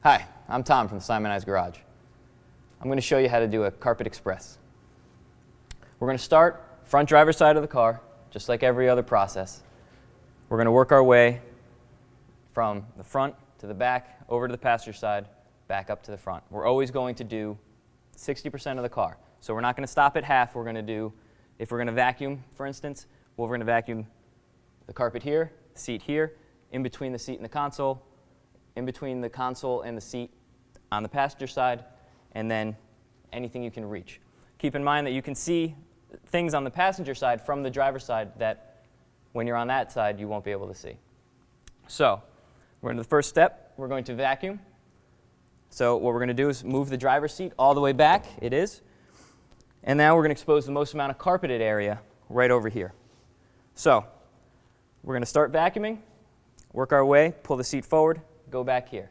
Hi, I'm Tom from the Simoniz Garage. I'm going to show you how to do a carpet express. We're going to start front driver's side of the car, just like every other process. We're going to work our way from the front to the back, over to the passenger side, back up to the front. We're always going to do 60% of the car. So we're not going to stop at half. We're going to do, if we're going to vacuum, for instance, well, we're going to vacuum the carpet here, seat here, in between the seat and the console, in between the console and the seat on the passenger side, and then anything you can reach. Keep in mind that you can see things on the passenger side from the driver's side that when you're on that side you won't be able to see. So we're into the first step. We're going to vacuum. So what we're going to do is move the driver's seat all the way back. It is. And now we're going to expose the most amount of carpeted area right over here. So we're going to start vacuuming, work our way, pull the seat forward, go back here.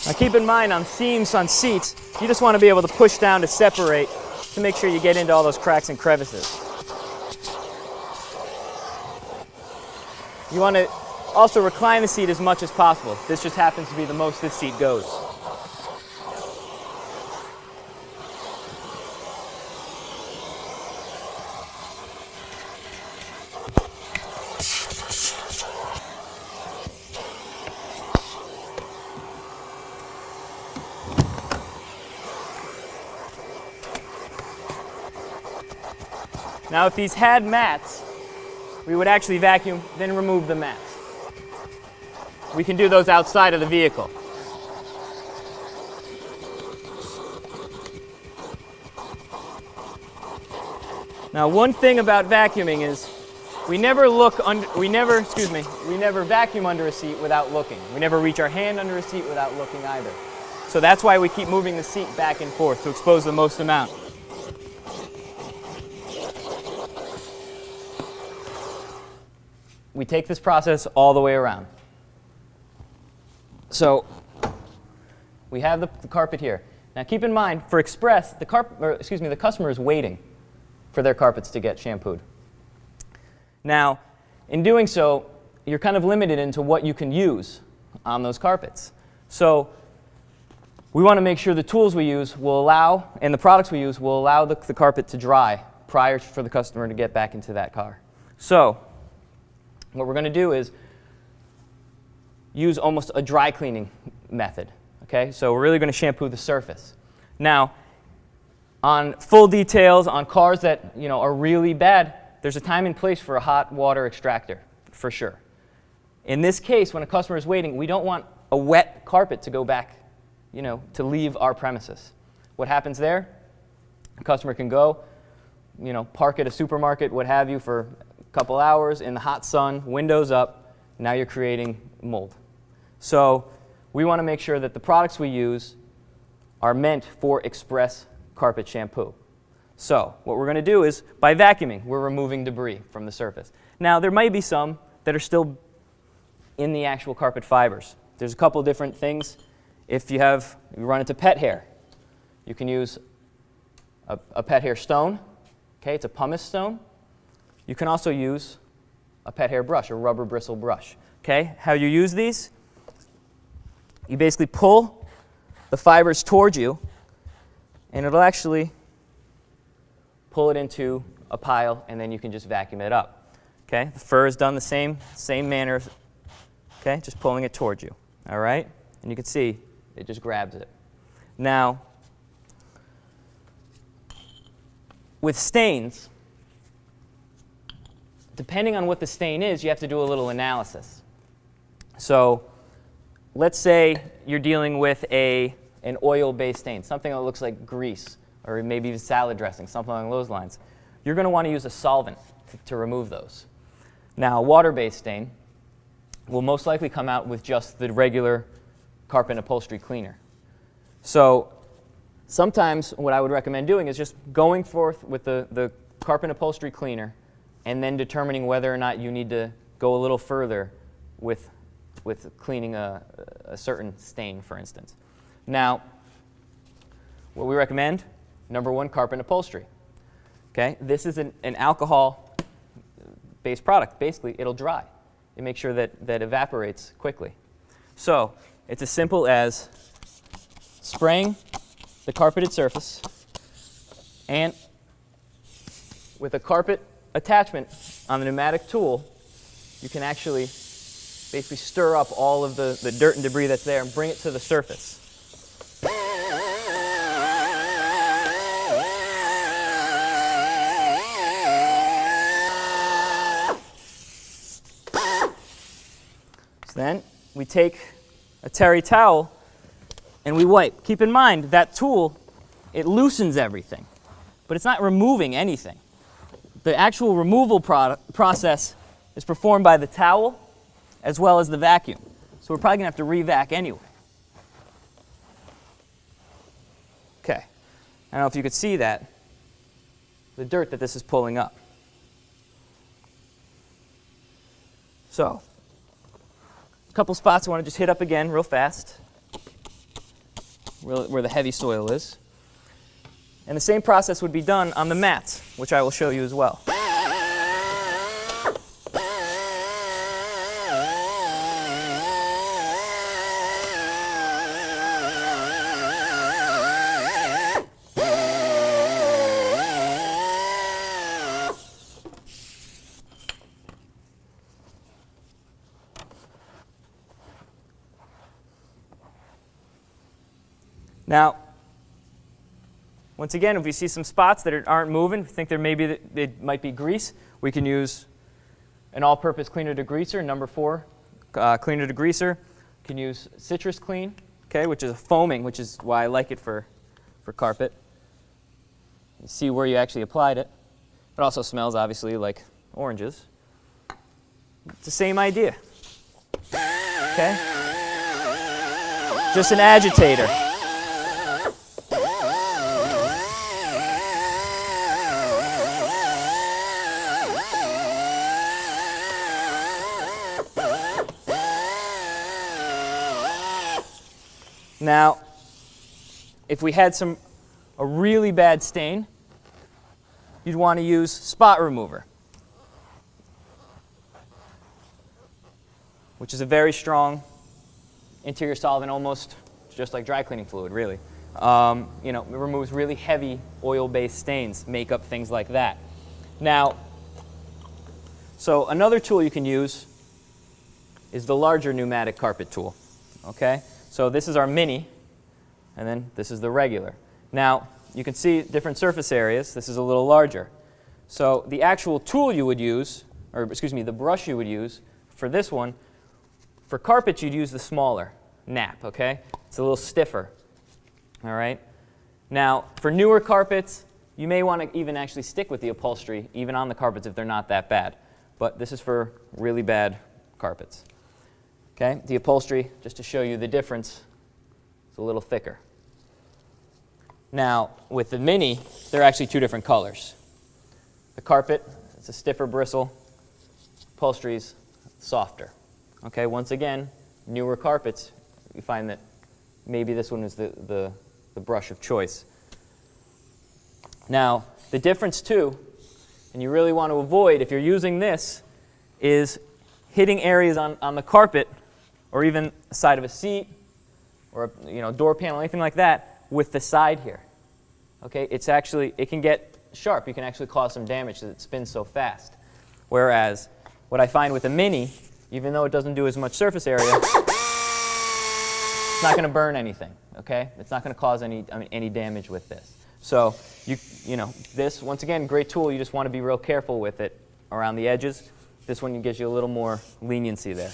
Now keep in mind on seams on seats, you just want to be able to push down to separate to make sure you get into all those cracks and crevices. You want to also recline the seat as much as possible. This just happens to be the most this seat goes. Now if these had mats, we would actually vacuum, then remove the mats. We can do those outside of the vehicle. Now one thing about vacuuming is we never vacuum under a seat without looking. We never reach our hand under a seat without looking either. So that's why we keep moving the seat back and forth to expose the most amount. We take this process all the way around. So we have the carpet here. Now keep in mind, for express, the customer is waiting for their carpets to get shampooed. Now, in doing so, you're kind of limited into what you can use on those carpets. So we want to make sure the tools we use will allow, and the products we use will allow the carpet to dry prior for the customer to get back into that car. So what we're going to do is use almost a dry cleaning method. Okay? So we're really going to shampoo the surface. Now, on full details, on cars that are really bad, there's a time and place for a hot water extractor, for sure. In this case, when a customer is waiting, we don't want a wet carpet to go back, to leave our premises. What happens there? A customer can go, park at a supermarket, what have you, for couple hours in the hot sun, windows up, now you're creating mold. So we want to make sure that the products we use are meant for express carpet shampoo. So what we're going to do is, by vacuuming, we're removing debris from the surface. Now there might be some that are still in the actual carpet fibers. There's a couple different things. If you run into pet hair, you can use a pet hair stone. Okay, it's a pumice stone. You can also use a pet hair brush, a rubber bristle brush. Okay, how you use these? You basically pull the fibers towards you, and it'll actually pull it into a pile, and then you can just vacuum it up. Okay, the fur is done the same manner. Okay, just pulling it towards you. All right, and you can see it just grabs it. Now, with stains, depending on what the stain is, you have to do a little analysis. So let's say you're dealing with an oil-based stain, something that looks like grease, or maybe even salad dressing, something along those lines. You're going to want to use a solvent to remove those. Now, a water-based stain will most likely come out with just the regular carpet and upholstery cleaner. So sometimes what I would recommend doing is just going forth with the carpet and upholstery cleaner, and then determining whether or not you need to go a little further with cleaning a certain stain, for instance. Now, what we recommend, number one, carpet and upholstery. Okay? This is an alcohol-based product. Basically, it'll dry. It makes sure that evaporates quickly. So it's as simple as spraying the carpeted surface, and with a carpet attachment on the pneumatic tool, you can actually basically stir up all of the dirt and debris that's there and bring it to the surface. So then we take a terry towel and we wipe. Keep in mind, that tool, it loosens everything, but it's not removing anything. The actual removal process is performed by the towel as well as the vacuum. So we're probably going to have to re-vac anyway. Okay. I don't know if you could see that, the dirt that this is pulling up. So, a couple spots I want to just hit up again real fast, where the heavy soil is. And the same process would be done on the mats, which I will show you as well. Now, once again, if we see some spots that aren't moving, we think they might be grease, we can use an all-purpose cleaner degreaser, number 4 cleaner degreaser. You can use citrus clean, okay, which is a foaming, which is why I like it for carpet. You see where you actually applied it. It also smells, obviously, like oranges. It's the same idea, okay? Just an agitator. Now, if we had a really bad stain, you'd want to use spot remover, which is a very strong interior solvent, almost just like dry cleaning fluid, really. You know, it removes really heavy oil-based stains, makeup, things like that. Now, so another tool you can use is the larger pneumatic carpet tool, okay? So this is our mini, and then this is the regular. Now, you can see different surface areas. This is a little larger. So the actual tool you would use, or excuse me, the brush you would use for this one, for carpets you'd use the smaller nap, okay? It's a little stiffer, all right? Now, for newer carpets, you may want to even actually stick with the upholstery, even on the carpets if they're not that bad. But this is for really bad carpets. Okay, the upholstery, just to show you the difference, is a little thicker. Now, with the mini, they're actually two different colors. The carpet, it's a stiffer bristle. Upholstery's softer. Okay, once again, newer carpets, you find that maybe this one is the brush of choice. Now, the difference too, and you really want to avoid if you're using this, is hitting areas on the carpet or even the side of a seat or a door panel, anything like that, with the side here. Okay, it can get sharp. You can actually cause some damage because it spins so fast. Whereas what I find with a mini, even though it doesn't do as much surface area, it's not going to burn anything. Okay, it's not going to cause any damage with this. So this, once again, great tool. You just want to be real careful with it around the edges. This one gives you a little more leniency there.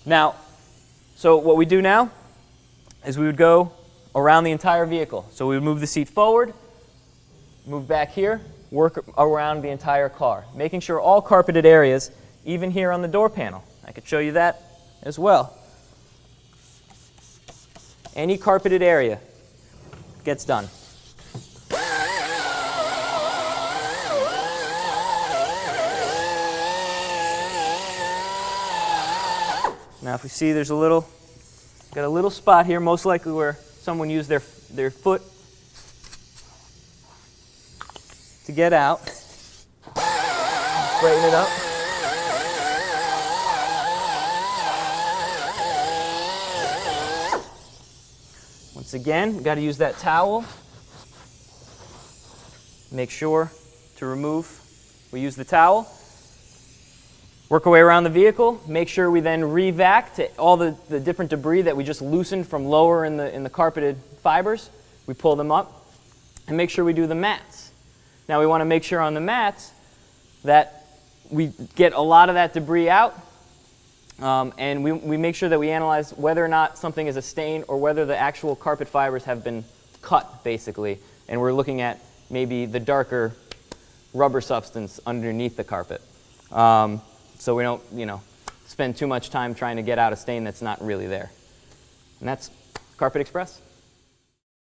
Now, so what we do now is we would go around the entire vehicle. So we would move the seat forward, move back here, work around the entire car, making sure all carpeted areas, even here on the door panel. I could show you that as well. Any carpeted area gets done. Now if we see there's got a little spot here, most likely where someone used their foot to get out. Straighten it up. Once again, we've got to use that towel. Make sure to remove. We use the towel. Work our way around the vehicle. Make sure we then re-vac to all the different debris that we just loosened from lower in the carpeted fibers. We pull them up. And make sure we do the mats. Now we want to make sure on the mats that we get a lot of that debris out. And we make sure that we analyze whether or not something is a stain or whether the actual carpet fibers have been cut, basically. And we're looking at maybe the darker rubber substance underneath the carpet. So we don't, spend too much time trying to get out a stain that's not really there. And that's Carpet Express.